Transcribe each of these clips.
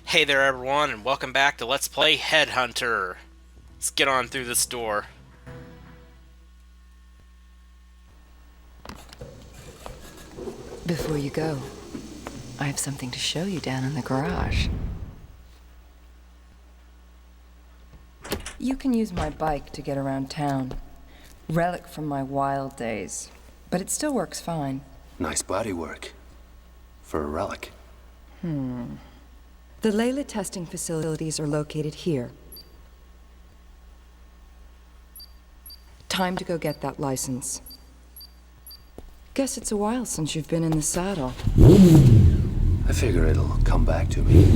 Hey there everyone, and welcome back to Let's Play Headhunter. Let's get on through this door. Before you go, I have something to show you down in the garage. You can use my bike to get around town. Relic from my wild days, but it still works fine. Nice bodywork. For a relic. The Layla testing facilities are located here. Time to go get that license. Guess it's a while since you've been in the saddle. I figure it'll come back to me.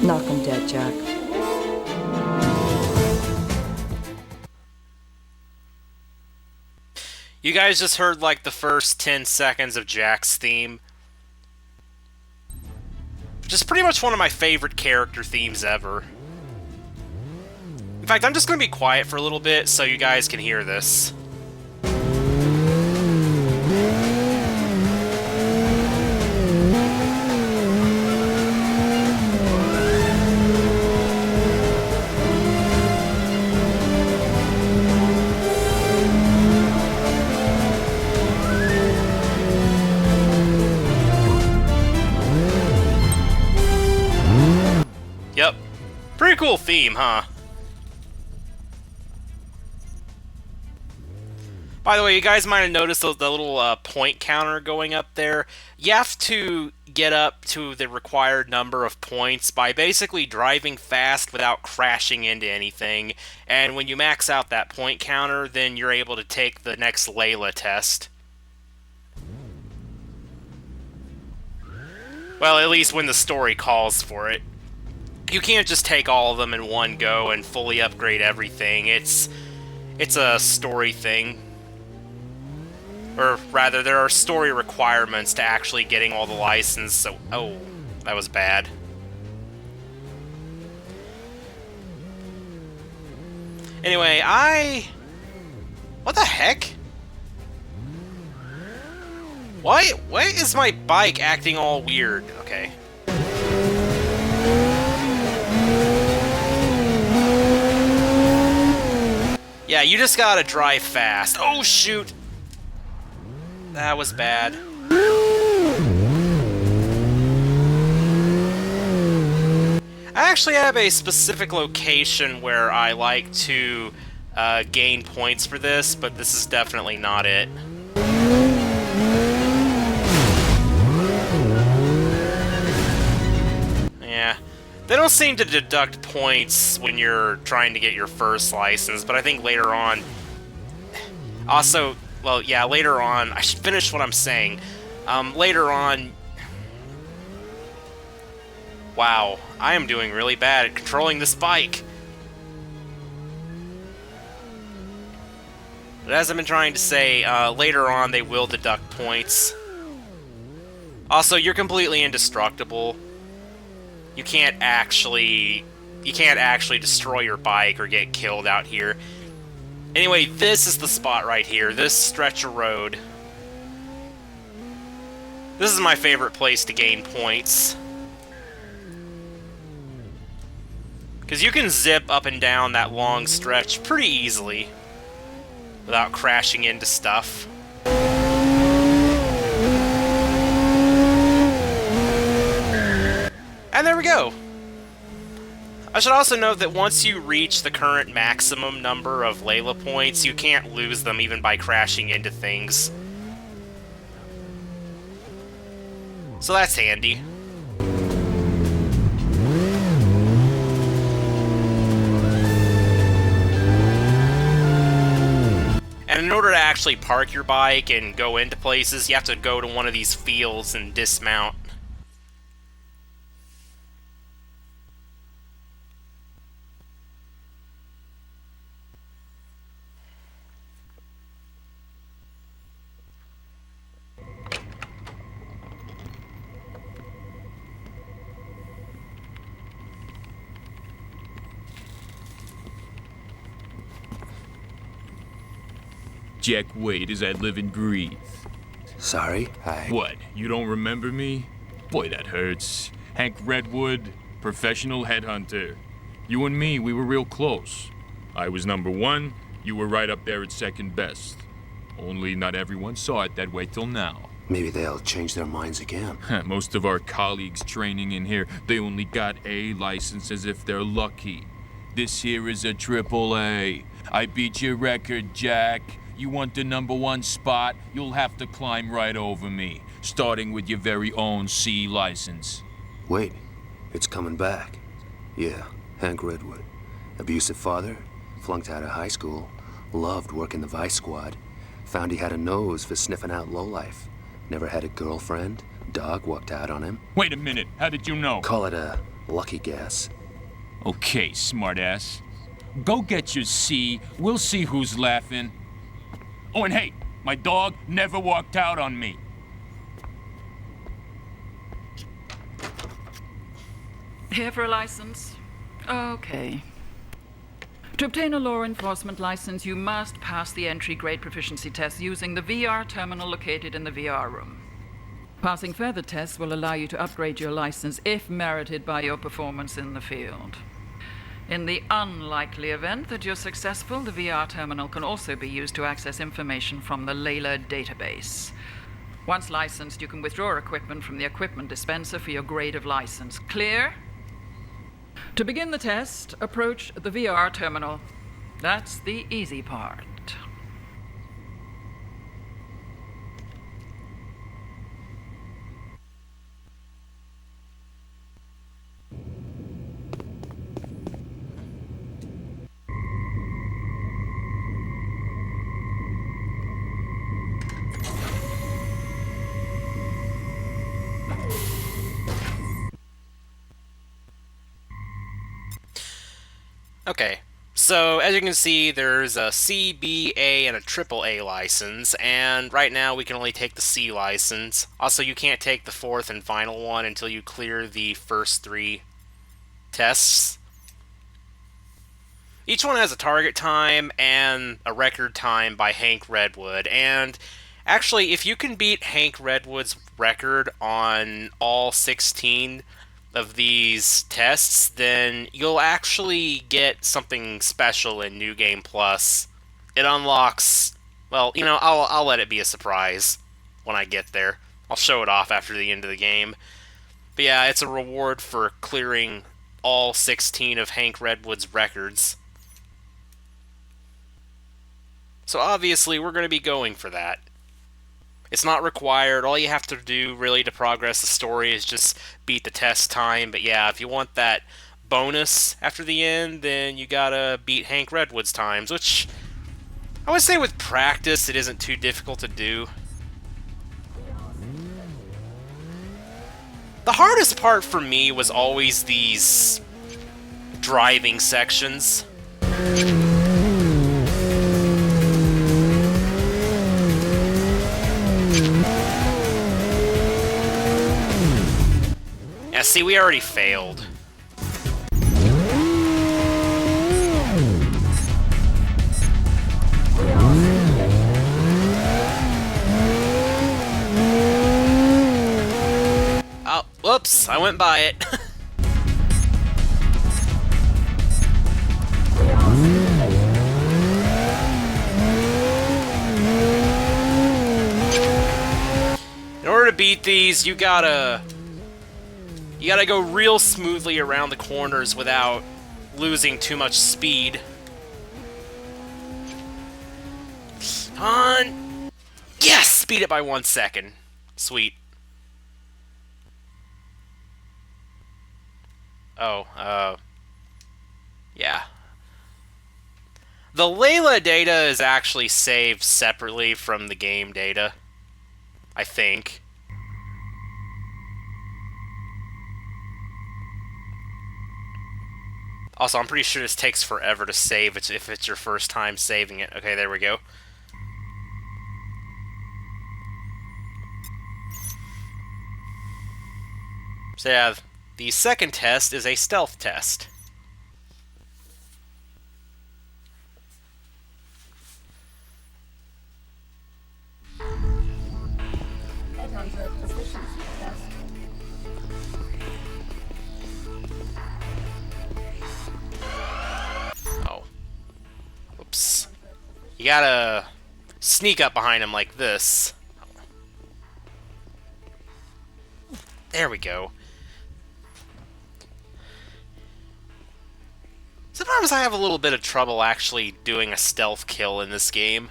Knock 'em dead, Jack. You guys just heard like the first 10 seconds of Jack's theme. Just pretty much one of my favorite character themes ever. In fact, I'm just going to be quiet for a little bit so you guys can hear this. Yep. Pretty cool theme, huh? By the way, you guys might have noticed the little point counter going up there. You have to get up to the required number of points by basically driving fast without crashing into anything. And when you max out that point counter, then you're able to take the next Layla test. Well, at least when the story calls for it. You can't just take all of them in one go and fully upgrade everything. It's a story thing. Or rather, there are story requirements to actually getting all the license, so... Oh, that was bad. Anyway, what the heck? Why is my bike acting all weird? Okay. Yeah, you just gotta drive fast. Oh, shoot! That was bad. I actually have a specific location where I like to gain points for this, but this is definitely not it. Yeah. They don't seem to deduct points when you're trying to get your first license, but I think later on... Also, well, yeah, later on... I should finish what I'm saying. Later on... Wow, I am doing really bad at controlling this bike. But as I've been trying to say, later on they will deduct points. Also, you're completely indestructible. You can't actually destroy your bike or get killed out here. Anyway, this is the spot right here, this stretch of road. This is my favorite place to gain points. Because you can zip up and down that long stretch pretty easily without crashing into stuff. And there we go! I should also note that once you reach the current maximum number of Layla points, you can't lose them even by crashing into things. So that's handy. And in order to actually park your bike and go into places, you have to go to one of these fields and dismount. Jack Wade as I live and breathe. Sorry, What, you don't remember me? Boy, that hurts. Hank Redwood, professional headhunter. You and me, we were real close. I was number one, you were right up there at second best. Only not everyone saw it that way till now. Maybe they'll change their minds again. Most of our colleagues training in here, they only got A licenses if they're lucky. This here is a triple A. I beat your record, Jack. You want the number one spot, you'll have to climb right over me, starting with your very own C license. Wait, it's coming back. Yeah, Hank Redwood. Abusive father, flunked out of high school, loved working the Vice Squad, found he had a nose for sniffing out lowlife. Never had a girlfriend, dog walked out on him. Wait a minute, how did you know? Call it a lucky guess. Okay, smartass. Go get your C, we'll see who's laughing. Oh, and hey, my dog never walked out on me. Here for a license? Okay. To obtain a law enforcement license, you must pass the entry grade proficiency test using the VR terminal located in the VR room. Passing further tests will allow you to upgrade your license if merited by your performance in the field. In the unlikely event that you're successful, the VR terminal can also be used to access information from the Layla database. Once licensed, you can withdraw equipment from the equipment dispenser for your grade of license. Clear? To begin the test, approach the VR terminal. That's the easy part. Okay, so as you can see, there's a C, B, A, and a triple A license, and right now we can only take the C license. Also, you can't take the fourth and final one until you clear the first 3 tests. Each one has a target time and a record time by Hank Redwood, and actually, if you can beat Hank Redwood's record on all 16 of these tests, then you'll actually get something special in New Game Plus. It unlocks, well, you know, I'll let it be a surprise when I get there. I'll show it off after the end of the game. But yeah, it's a reward for clearing all 16 of Hank Redwood's records. So obviously, we're going to be going for that. It's not required. All you have to do, really, to progress the story is just beat the test time. But yeah, if you want that bonus after the end, then you gotta beat Hank Redwood's times, which I would say with practice, it isn't too difficult to do. The hardest part for me was always these driving sections. Yeah, see, we already failed. Oh, whoops, I went by it. In order to beat these, you gotta go real smoothly around the corners without losing too much speed. On. Yes! Speed it by 1 second. Sweet. Oh, yeah. The Layla data is actually saved separately from the game data, I think. Also, I'm pretty sure this takes forever to save if it's your first time saving it. Okay, there we go. So yeah, the second test is a stealth test. gotta sneak up behind him like this. There we go. Sometimes I have a little bit of trouble actually doing a stealth kill in this game.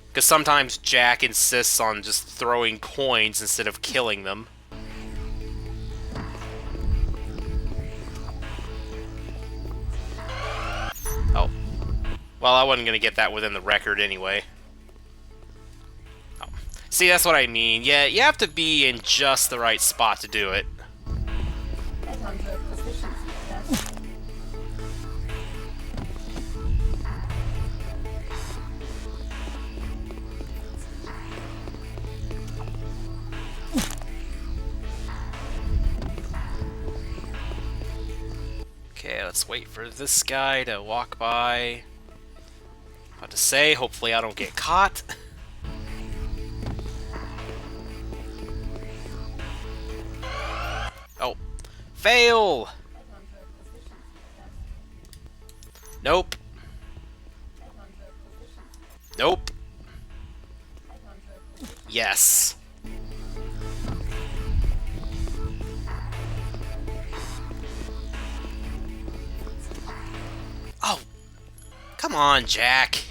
Because sometimes Jack insists on just throwing coins instead of killing them. Oh. Well, I wasn't going to get that within the record anyway. Oh. See, that's what I mean. Yeah, you have to be in just the right spot to do it. Okay, let's wait for this guy to walk by. About to say, hopefully I don't get caught. Oh. Fail! Nope. Nope. Yes. Oh. Come on, Jack.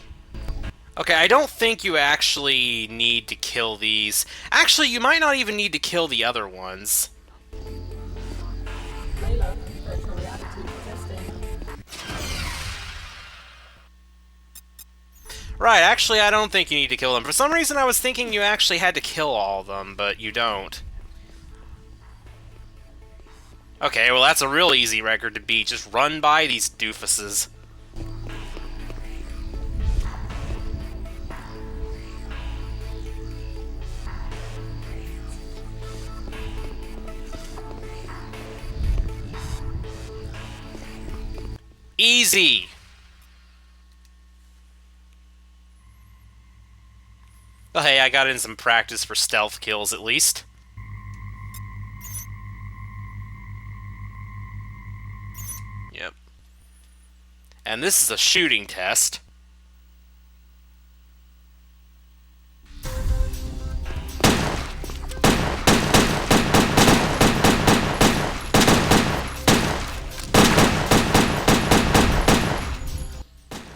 Okay, I don't think you actually need to kill these. Actually, you might not even need to kill the other ones. Right, actually, I don't think you need to kill them. For some reason, I was thinking you actually had to kill all of them, but you don't. Okay, well, that's a real easy record to beat. Just run by these doofuses. Easy! Well, hey, I got in some practice for stealth kills, at least. Yep. And this is a shooting test.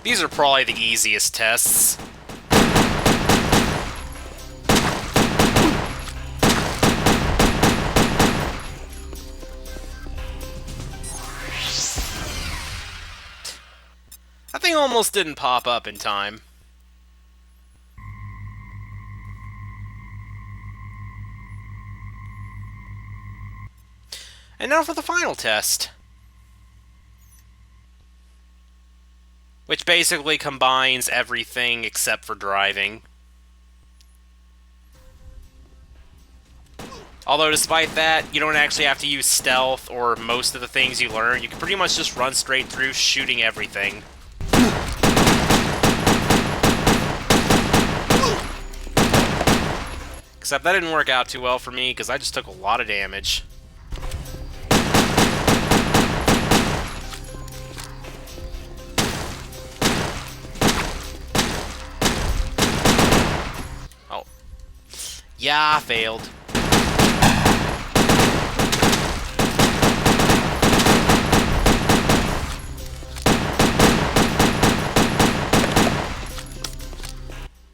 These are probably the easiest tests. That thing almost didn't pop up in time. And now for the final test. Which basically combines everything except for driving. Although despite that, you don't actually have to use stealth or most of the things you learn. You can pretty much just run straight through shooting everything. Except that didn't work out too well for me because I just took a lot of damage. Oh. Yeah, I failed.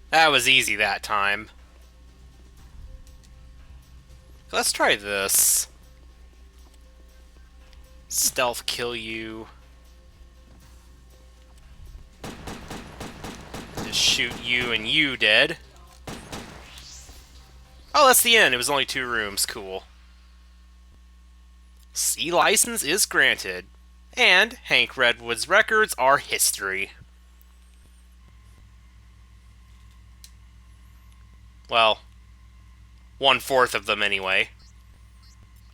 That was easy that time. Let's try this. Stealth kill you. Just shoot you and you dead. Oh, that's the end. It was only 2 rooms. Cool. C license is granted. And Hank Redwood's records are history. Well, 1/4 of them anyway.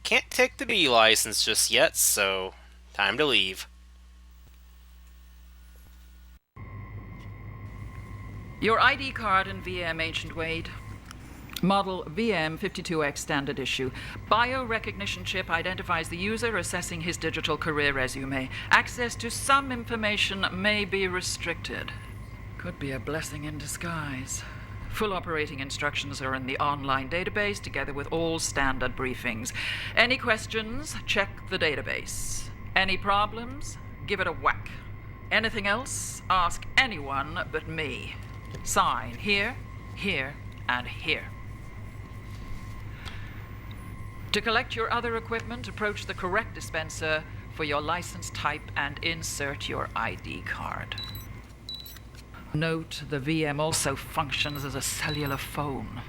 Can't take the B license just yet, so time to leave. Your ID card and VM, Agent Wade. Model VM52X standard issue. Biorecognition chip identifies the user, assessing his digital career resume. Access to some information may be restricted. Could be a blessing in disguise. Full operating instructions are in the online database, together with all standard briefings. Any questions? Check the database. Any problems? Give it a whack. Anything else? Ask anyone but me. Sign here, here, and here. To collect your other equipment, approach the correct dispenser for your license type and insert your ID card. Note, the VM also functions as a cellular phone.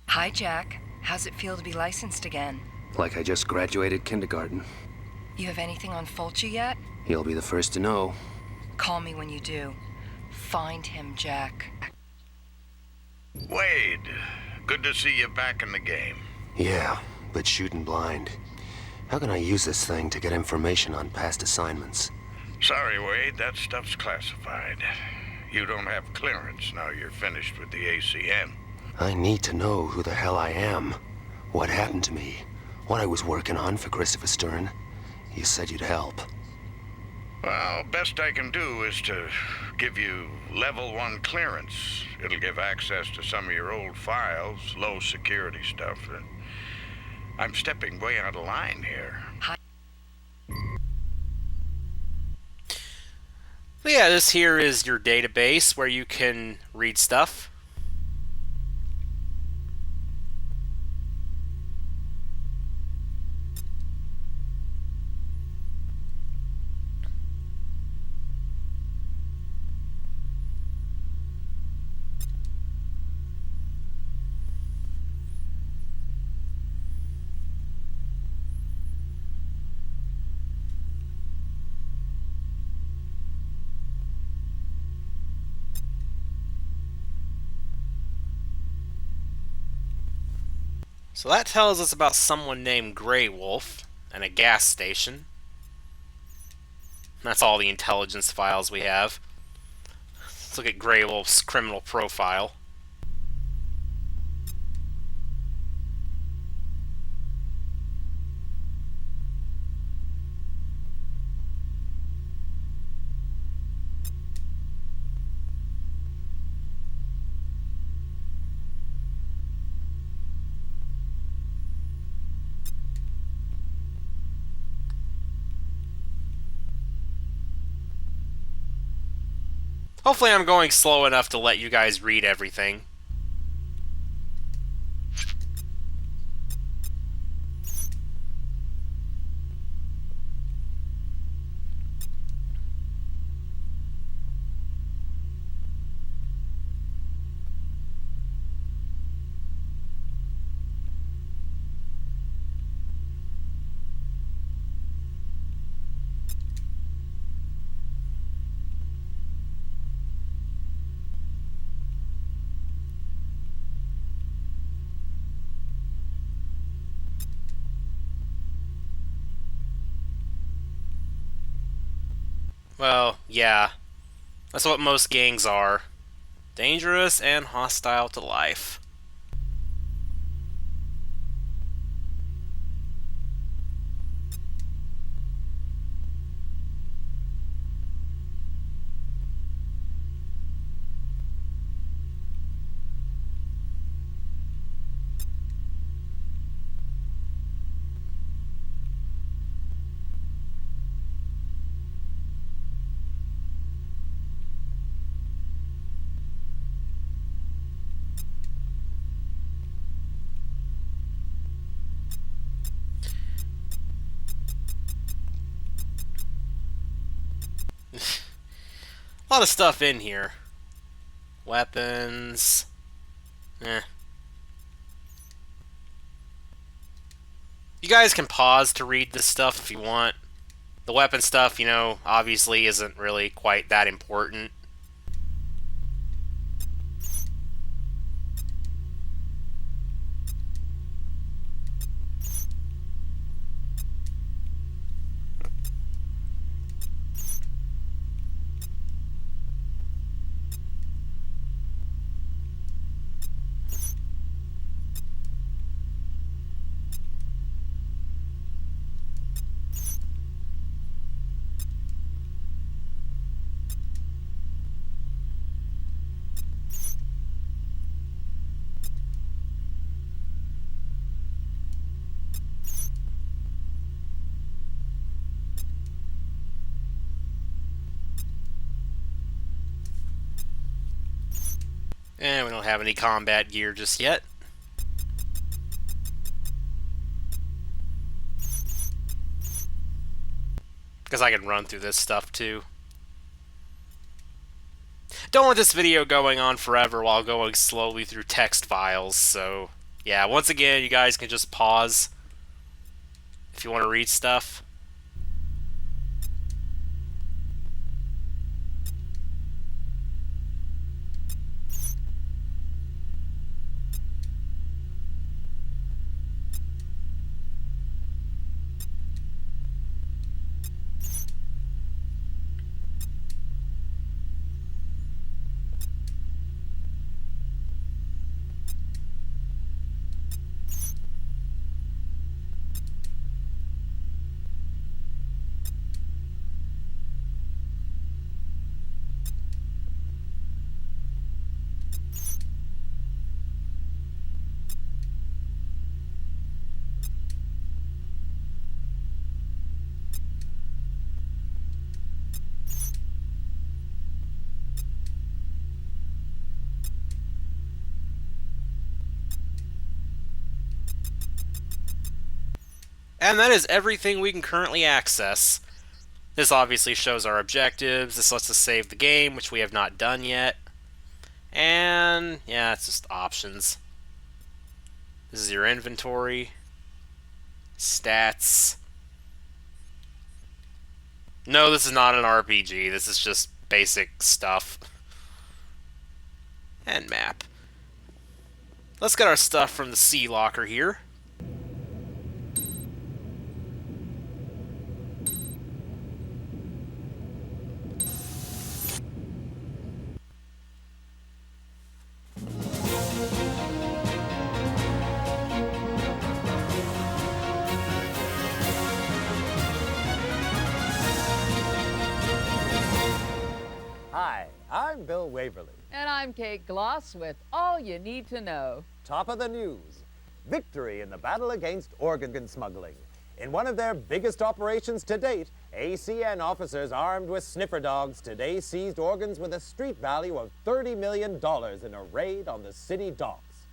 Hi, Jack. How's it feel to be licensed again? Like I just graduated kindergarten. You have anything on Fulci yet? You'll be the first to know. Call me when you do. Find him, Jack. Wade, good to see you back in the game. Yeah, but shooting blind. How can I use this thing to get information on past assignments? Sorry, Wade, that stuff's classified. You don't have clearance now you're finished with the ACN. I need to know who the hell I am, what happened to me, what I was working on for Christopher Stern. You said you'd help. Well, best I can do is to give you level 1 clearance. It'll give access to some of your old files, low security stuff. I'm stepping way out of line here. But yeah, this here is your database where you can read stuff. So that tells us about someone named Grey Wolf and a gas station. That's all the intelligence files we have. Let's look at Grey Wolf's criminal profile. Hopefully I'm going slow enough to let you guys read everything. Well, yeah. That's what most gangs are. Dangerous and hostile to life. A lot of stuff in here. Weapons. You guys can pause to read this stuff if you want. The weapon stuff, you know, obviously isn't really quite that important. And we don't have any combat gear just yet. Because I can run through this stuff too. Don't want this video going on forever while going slowly through text files, so yeah, once again, you guys can just pause if you want to read stuff. And that is everything we can currently access. This obviously shows our objectives. This lets us save the game, which we have not done yet. And yeah, it's just options. This is your inventory. Stats. No, this is not an RPG. This is just basic stuff. And map. Let's get our stuff from the sea locker here. Hi, I'm Bill Waverly. And I'm Kate Gloss with all you need to know. Top of the news. Victory in the battle against organ smuggling. In one of their biggest operations to date, ACN officers armed with sniffer dogs today seized organs with a street value of $30 million in a raid on the city docks.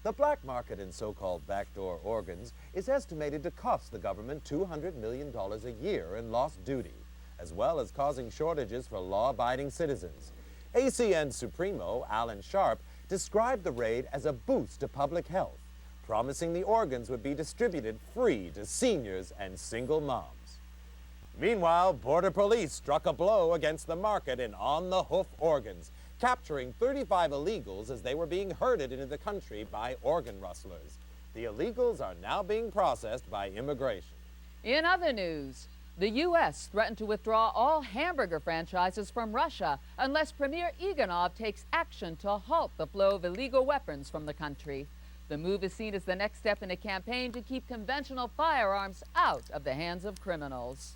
The black market in so-called backdoor organs is estimated to cost the government $200 million a year in lost duty, as well as causing shortages for law-abiding citizens. ACN Supremo, Alan Sharp, described the raid as a boost to public health, promising the organs would be distributed free to seniors and single moms. Meanwhile, Border Police struck a blow against the market in on-the-hoof organs, capturing 35 illegals as they were being herded into the country by organ rustlers. The illegals are now being processed by immigration. In other news, the U.S. threatened to withdraw all hamburger franchises from Russia unless Premier Iganov takes action to halt the flow of illegal weapons from the country. The move is seen as the next step in a campaign to keep conventional firearms out of the hands of criminals.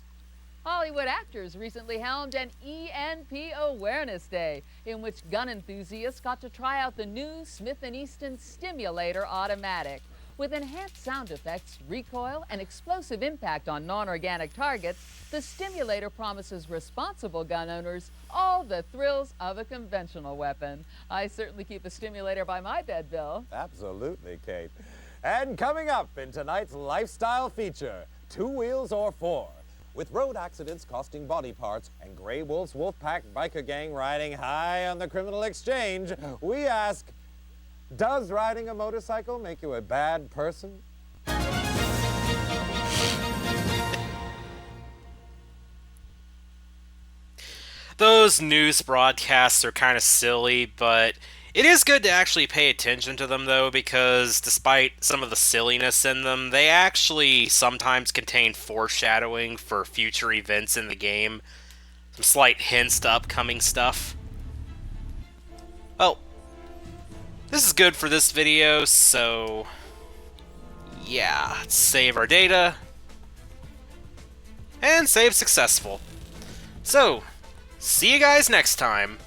Hollywood actors recently helmed an ENP Awareness Day, in which gun enthusiasts got to try out the new Smith & Easton Stimulator Automatic. With enhanced sound effects, recoil, and explosive impact on non-organic targets, the Stimulator promises responsible gun owners all the thrills of a conventional weapon. I certainly keep a Stimulator by my bed, Bill. Absolutely, Kate. And coming up in tonight's lifestyle feature, 2 wheels or 4. With road accidents costing body parts and Grey Wolf's Wolfpack biker gang riding high on the criminal exchange, we ask, does riding a motorcycle make you a bad person? Those news broadcasts are kind of silly, but it is good to actually pay attention to them, though, because despite some of the silliness in them, they actually sometimes contain foreshadowing for future events in the game. Some slight hints to upcoming stuff. Well, this is good for this video, so yeah, let's save our data. And save successful. So, see you guys next time.